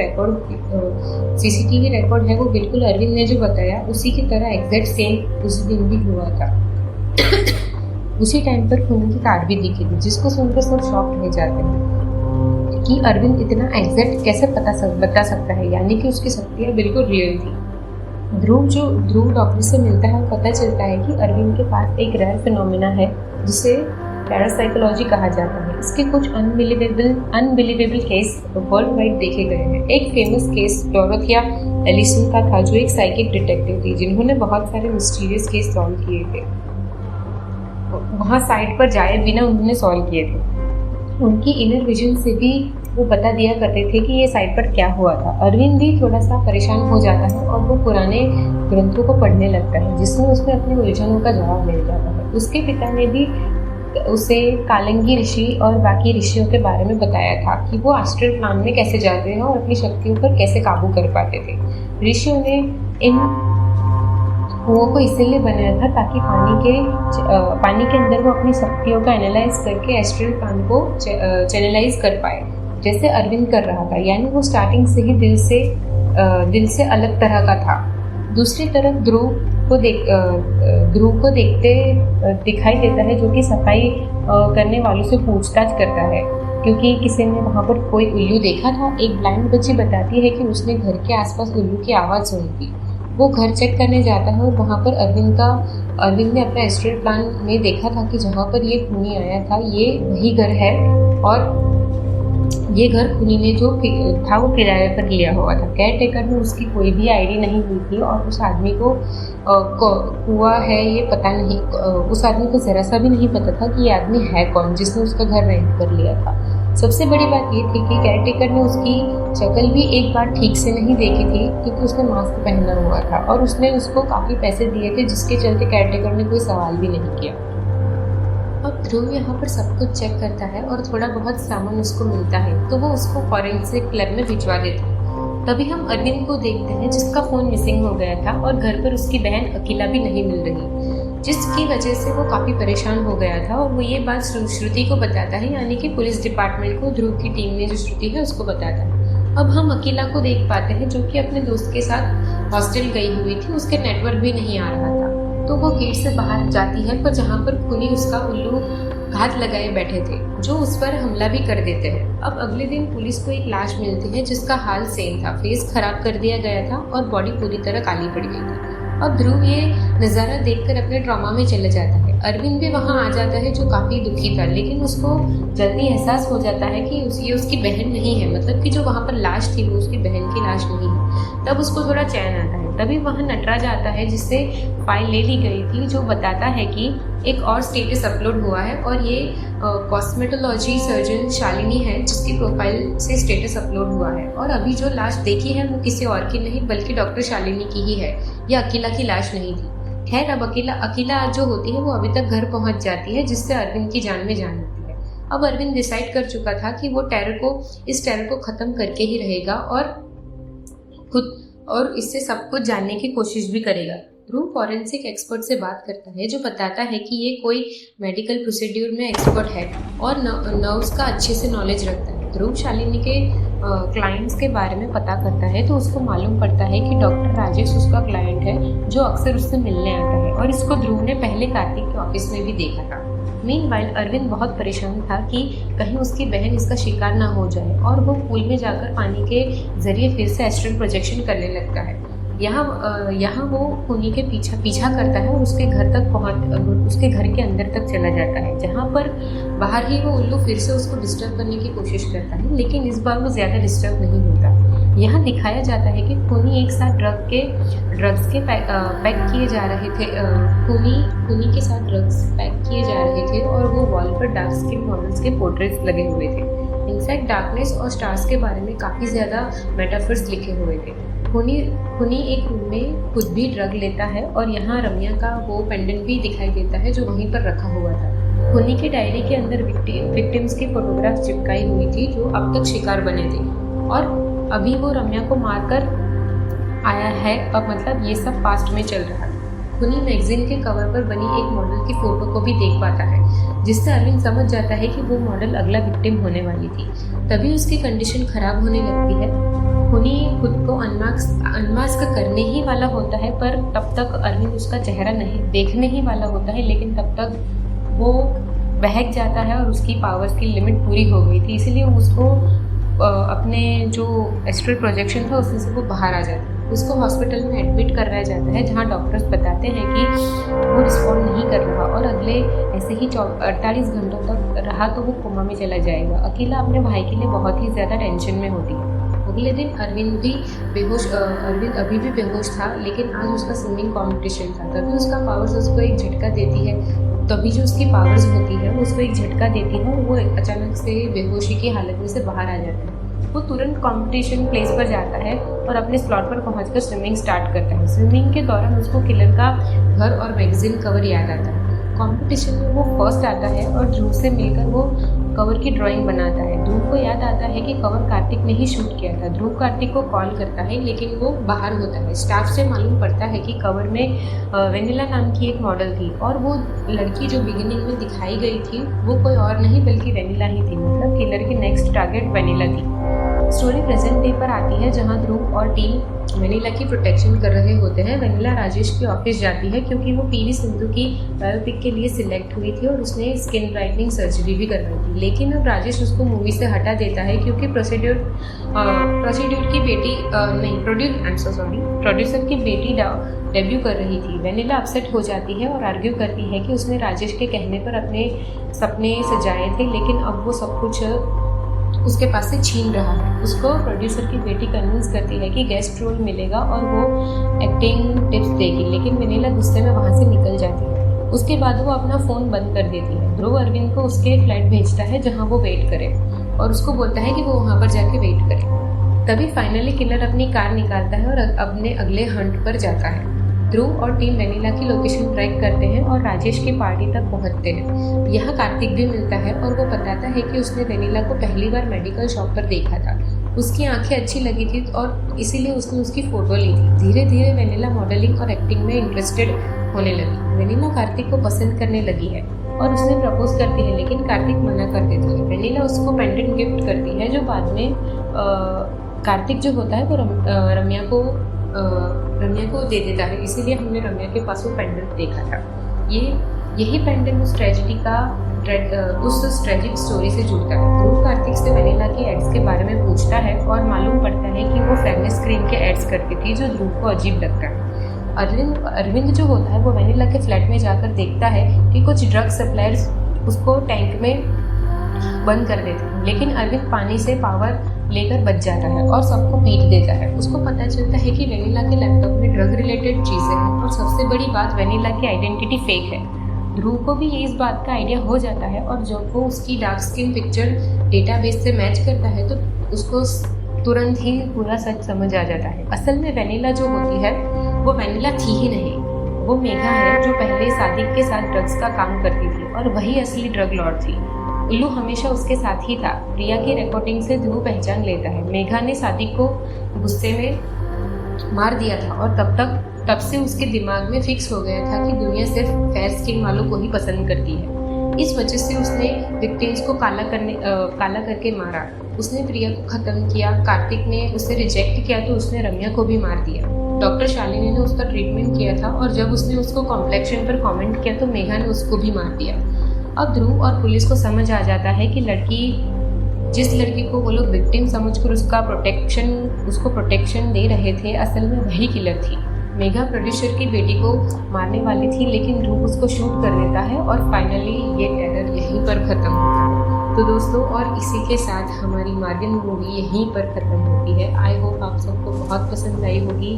रिकॉर्ड है वो बिल्कुल अरविंद ने जो बताया उसी की तरह एग्जैक्ट सेम उस दिन भी हुआ था। उसी टाइम पर खूनी की कार भी दिखी थी, जिसको सुनकर सब शॉक रह जाते हैं कि अरविंद इतना एग्जैक्ट कैसे बता सकता है, यानी कि उसकी शक्तियाँ बिल्कुल रियल थी। ध्रुव डॉक्टर से मिलता है और पता चलता है कि अरविंद के पास एक रेयर फिनोमेना है जिसे पैरासाइकोलॉजी कहा जाता है। इसके कुछ अनबिलीवेबल केस वर्ल्ड वाइड देखे गए हैं। एक फेमस केस डोरोथिया एलिसन का था, जो एक साइकिक डिटेक्टिव थी जिन्होंने बहुत सारे मिस्टीरियस केस सॉल्व किए थे, वहाँ साइट पर जाए बिना उन्होंने सॉल्व किए थे। उनकी इनर विजन से भी वो बता दिया करते थे कि ये साइट पर क्या हुआ था। अरविंद भी थोड़ा सा परेशान हो जाता है और वो पुराने ग्रंथों को पढ़ने लगता है, जिसमें उसमें अपनी उलझनों का जवाब मिल जाता है। उसके पिता ने भी उसे कालंगी ऋषि और बाकी ऋषियों के बारे में बताया था कि वो एस्ट्रल प्लान में कैसे जाते हैं और अपनी शक्तियों पर कैसे काबू कर पाते थे। ऋषियों ने इन कुओं को इसीलिए बनाया था ताकि पानी के अंदर वो अपनी शक्तियों का एनालाइज करके एस्ट्रल प्लान को चैनलाइज कर पाए, जैसे अरविंद कर रहा था। यानी वो स्टार्टिंग से ही दिल से अलग तरह का था। दूसरी तरफ ध्रुव को देखते दिखाई देता है, जो कि सफाई करने वालों से पूछताछ करता है क्योंकि किसी ने वहाँ पर कोई उल्लू देखा था। एक ब्लाइंड बच्ची बताती है कि उसने घर के आसपास उल्लू की आवाज़ सुनी थी। वो घर चेक करने जाता है और वहाँ पर अरविंद ने अपना एस्ट्रल प्लान में देखा था कि जहाँ पर ये खूनी आया था ये वही घर है और ये घर खूनी ने जो था वो किराए पर लिया हुआ था। केयर टेकर में उसकी कोई भी आईडी नहीं हुई थी और उस आदमी को कुआ है ये पता नहीं, उस आदमी को ज़रा सा भी नहीं पता था कि ये आदमी है कौन जिसने उसका घर रेंट कर लिया था। सबसे बड़ी बात ये थी कि केयर टेकर ने उसकी शक्ल भी एक बार ठीक से नहीं देखी थी क्योंकि उसने मास्क पहना हुआ था और उसने उसको काफ़ी पैसे दिए थे, जिसके चलते केयर टेकर ने कोई सवाल भी नहीं किया। अब ध्रुव यहाँ पर सब कुछ चेक करता है और थोड़ा बहुत सामान उसको मिलता है तो वो उसको फॉरेंसिक लैब में भिजवा देता है। तभी हम अरविंद को देखते हैं जिसका फ़ोन मिसिंग हो गया था और घर पर उसकी बहन अकेला भी नहीं मिल रही, जिसकी वजह से वो काफ़ी परेशान हो गया था और वो ये बात श्रुति को बताता है, यानी कि पुलिस डिपार्टमेंट को ध्रुव की टीम ने जो श्रुति है उसको बताता है। अब हम अकेला को देख पाते हैं जो कि अपने दोस्त के साथ हॉस्टल गई हुई थी, उसके नेटवर्क भी नहीं आ रहा था तो वो गेट से बाहर जाती है, पर जहाँ पर खूनी उसका उल्लू घात लगाए बैठे थे जो उस पर हमला भी कर देते हैं। अब अगले दिन पुलिस को एक लाश मिलती है जिसका हाल सेम था, फेस खराब कर दिया गया था और बॉडी पूरी तरह काली पड़ गई थी। अब ध्रुव ये नज़ारा देखकर अपने ट्रॉमा में चले जाता है। अरविंद भी वहाँ आ जाता है जो काफ़ी दुखी था, लेकिन उसको जल्दी एहसास हो जाता है कि ये उसकी बहन नहीं है, मतलब कि जो वहाँ पर लाश थी वो उसकी बहन की लाश नहीं है। तब उसको थोड़ा चैन आता है। तभी वहाँ नटराज आता है जिससे फाइल ले ली गई थी, जो बताता है कि एक और स्टेटस अपलोड हुआ है और ये कॉस्मेटोलॉजी सर्जन शालिनी है जिसकी प्रोफाइल से स्टेटस अपलोड हुआ है। और अभी जो लाश देखी है वो किसी और की नहीं बल्कि डॉक्टर शालिनी की ही है, यह अकीला की लाश नहीं थी। खैर, अब अकीला जो होती है वो अभी तक घर पहुंच जाती है जिससे अरविंद की जान में जान होती है। अब अरविंद डिसाइड कर चुका था कि वो इस टेरर को खत्म करके ही रहेगा और इससे सब कुछ जानने की कोशिश भी करेगा। ध्रुव फॉरेंसिक एक्सपर्ट से बात करता है जो बताता है कि ये कोई मेडिकल प्रोसीड्यूर में एक्सपर्ट है और नर्व्स का अच्छे से नॉलेज रखता है। ध्रुव शालिनी के क्लाइंट्स के बारे में पता करता है तो उसको मालूम पड़ता है कि डॉक्टर राजेश उसका क्लाइंट है जो अक्सर उससे मिलने आता है और इसको ध्रुव ने पहले कार्तिक के ऑफिस में भी देखा था। मीनवाइल अरविंद बहुत परेशान था कि कहीं उसकी बहन इसका शिकार ना हो जाए और वो पूल में जाकर पानी के जरिए फिर से एस्ट्रल प्रोजेक्शन करने लगता है। यहाँ वो खूनी के पीछा करता है और उसके घर के अंदर तक चला जाता है, जहाँ पर बाहर ही वो उल्लू फिर से उसको डिस्टर्ब करने की कोशिश करता है, लेकिन इस बार वो ज़्यादा डिस्टर्ब नहीं होता। यहाँ दिखाया जाता है कि खूनी एक साथ ड्रग्स के पैक किए जा रहे थे। खूनी के साथ ड्रग्स पैक किए जा रहे थे और वो वॉल पर डार्क स्किन मॉडल्स के पोर्ट्रेट्स लगे हुए थे। इनफैक्ट डार्कनेस और स्टार्स के बारे में काफ़ी ज़्यादा मेटाफर्स लिखे हुए थे। खूनी एक रूम में खुद भी ड्रग लेता है और यहाँ रम्या का वो पेंडेंट भी दिखाई देता है जो वहीं पर रखा हुआ था। खूनी की डायरी के अंदर विक्टिम्स की फोटोग्राफ चिपकाई हुई थी जो अब तक शिकार बने थे और अभी वो रम्या को मारकर आया है। अब मतलब ये सब पास्ट में चल रहा है। खूनी मैगजीन के कवर पर बनी एक मॉडल की फोटो को भी देख पाता है जिससे अरविंद समझ जाता है कि वो मॉडल अगला विक्टिम होने वाली थी। तभी उसकी कंडीशन खराब होने लगती है। खूनी खुद को अनमास्क करने ही वाला होता है पर तब तक अरविंद उसका चेहरा नहीं देखने ही वाला होता है, लेकिन तब तक वो बहक जाता है और उसकी पावर्स की लिमिट पूरी हो गई थी, इसीलिए उसको अपने जो एस्ट्रल प्रोजेक्शन था उसमें से वो बाहर आ जाता है। उसको हॉस्पिटल में एडमिट करवाया जाता है जहाँ डॉक्टर्स बताते हैं कि वो रिस्पॉन्ड नहीं कर रहा और अगले ऐसे ही 48 घंटों तक रहा तो वो कोमा में चला जाएगा। अकेला अपने भाई के लिए बहुत ही ज़्यादा टेंशन में होती है। अगले दिन अरविंद अभी भी बेहोश था, लेकिन आज उसका स्विमिंग कॉम्पिटिशन था। तभी उसका पावर्स उसको एक झटका देती है। तभी जो उसकी पावर्स होती है वो उसको एक झटका देती है और वो अचानक से बेहोशी की हालत में से बाहर आ जाता है। वो तुरंत कंपटीशन प्लेस पर जाता है और अपने स्लॉट पर पहुंचकर स्विमिंग स्टार्ट करता है। स्विमिंग के दौरान उसको किलर का घर और मैगजीन कवर याद आता है। कंपटीशन में वो फर्स्ट आता है और ध्रुव से मिलकर वो कवर की ड्राइंग बनाता है। ध्रुव को याद आता है कि कवर कार्तिक ने ही शूट किया था। ध्रुव कार्तिक को कॉल करता है लेकिन वो बाहर होता है। स्टाफ से मालूम पड़ता है कि कवर में वेनिला नाम की एक मॉडल थी और वो लड़की जो बिगिनिंग में दिखाई गई थी वो कोई और नहीं बल्कि वेनिला ही थी। मतलब किलर की नेक्स्ट टारगेट वेनिला थी। स्टोरी प्रेजेंट डे पर आती है जहां ध्रुव और टीम वेनिला की प्रोटेक्शन कर रहे होते हैं। वेनिला राजेश के ऑफिस जाती है क्योंकि वो पीवी सिंधु की बायोपिक के लिए सिलेक्ट हुई थी और उसने स्किन ब्राइटनिंग सर्जरी भी करवाई थी। लेकिन अब राजेश उसको मूवी से हटा देता है क्योंकि प्रोड्यूसर की बेटी डेब्यू कर रही थी। वेनिला अपसेट हो जाती है और आर्ग्यू करती है कि उसने राजेश के कहने पर अपने सपने सजाए थे, लेकिन अब वो सब कुछ उसके पास से छीन रहा है। उसको प्रोड्यूसर की बेटी कन्विंस करती है कि गेस्ट रोल मिलेगा और वो एक्टिंग टिप्स देगी, लेकिन वेनिला गुस्से में वहाँ से निकल जाती है। उसके बाद वो अपना फ़ोन बंद कर देती है। ध्रुव अरविंद को उसके फ्लैट भेजता है जहाँ वो वेट करे और उसको बोलता है कि वो वहाँ पर जाके वेट करे। तभी फाइनली किलर अपनी कार निकालता है और अपने अगले हंट पर जाता है। ध्रुव और टीम वेनिला की लोकेशन ट्रैक करते हैं और राजेश की पार्टी तक पहुंचते हैं। यहाँ कार्तिक भी मिलता है और वो बताता है कि उसने वेनिला को पहली बार मेडिकल शॉप पर देखा था। उसकी आंखें अच्छी लगी थी और इसीलिए उसने उसकी फ़ोटो ली थी। धीरे धीरे वेनिला मॉडलिंग और एक्टिंग में इंटरेस्टेड होने लगी। वेनिला कार्तिक को पसंद करने लगी है और उसने प्रपोज करती है, लेकिन कार्तिक मना कर देता है। वेनिला उसको पेंडेंट गिफ्ट करती है जो बाद में कार्तिक जो होता है वो रम्या को दे देता है। इसीलिए हमने रम्या के पास वो पेंडेंट देखा था। यही पेंडेंट उस ट्रेजिक स्टोरी से जुड़ता है। ध्रुव कार्तिक से वेनिला की एड्स के बारे में पूछता है और मालूम पड़ता है कि वो फेमस क्रीम के एड्स करती थी जो ध्रुव को अजीब लगता है। अरविंद जो होता है वो वेनिला के फ्लैट में जाकर देखता है कि कुछ ड्रग सप्लायर्स उसको टैंक में बंद कर देते हैं, लेकिन अरविंद पानी से पावर लेकर बच जाता है और सबको पीट देता है। उसको पता चलता है कि वेनिला के लैपटॉप में ड्रग रिलेटेड चीज़ें हैं और सबसे बड़ी बात वेनिला की आइडेंटिटी फेक है। ध्रुव को भी ये इस बात का आइडिया हो जाता है और जब वो उसकी डार्क स्किन पिक्चर डेटाबेस से मैच करता है तो उसको तुरंत ही पूरा सच समझ आ जाता है। असल में वेनिला जो होती है वो वेनिला थी ही नहीं, वो मेघा है जो पहले सादिक के साथ ड्रग्स का काम करती थी और वही असली ड्रग लॉर्ड थी। उल्लू हमेशा उसके साथ ही था। प्रिया की रिकॉर्डिंग से ध्रुव पहचान लेता है मेघा ने सादिक को गुस्से में मार दिया था और तब से उसके दिमाग में फिक्स हो गया था कि दुनिया सिर्फ फेयर स्किन वालों को ही पसंद करती है। इस वजह से उसने विक्टिम्स को काला करके मारा। उसने प्रिया को ख़त्म किया, कार्तिक ने उसे रिजेक्ट किया तो उसने रम्या को भी मार दिया। डॉक्टर शालिनी ने उसका ट्रीटमेंट किया था और जब उसने उसको कॉम्प्लेक्शन पर कमेंट किया तो मेघा ने उसको भी मार दिया। अब ध्रुव और पुलिस को समझ आ जाता है कि जिस लड़की को वो लोग विक्टिम समझकर उसको प्रोटेक्शन दे रहे थे असल में वही किलर थी। मेघा प्रोड्यूसर की बेटी को मारने वाली थी लेकिन ध्रुव उसको शूट कर देता है और फाइनली ये टेरर यहीं पर ख़त्म होता है। तो दोस्तों और इसी के साथ हमारी मार्गन मूवी यहीं पर ख़त्म होती है। आई होप आप सबको बहुत पसंद आई होगी।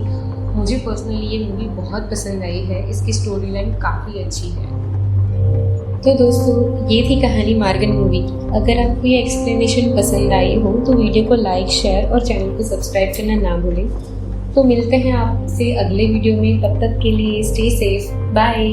मुझे पर्सनली ये मूवी बहुत पसंद आई है, इसकी स्टोरी लाइन काफ़ी अच्छी है। तो दोस्तों ये थी कहानी मार्गन मूवी की। अगर आपको ये एक्सप्लेनेशन पसंद आई हो तो वीडियो को लाइक, शेयर और चैनल को सब्सक्राइब करना ना भूलें। तो मिलते हैं आपसे अगले वीडियो में, तब तक के लिए स्टे सेफ, बाय।